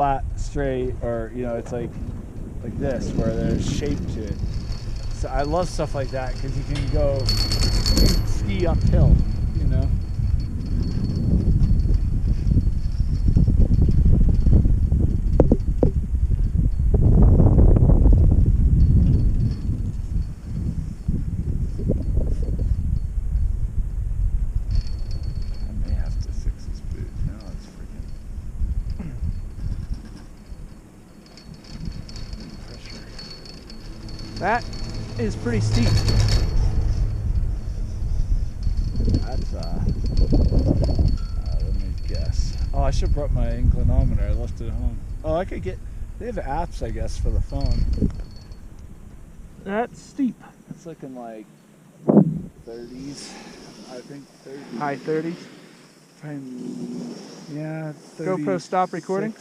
flat, straight, or you know, it's like this where there's shape to it. So I love stuff like that because you can go ski uphill, you know. That is pretty steep. That's let me guess. Oh, I should have brought my inclinometer. I left it at home. Oh, I could get. They have apps, I guess, for the phone. That's steep. It's looking like 30s. I think 30s. High 30s. Yeah, 30s. GoPro stop recording.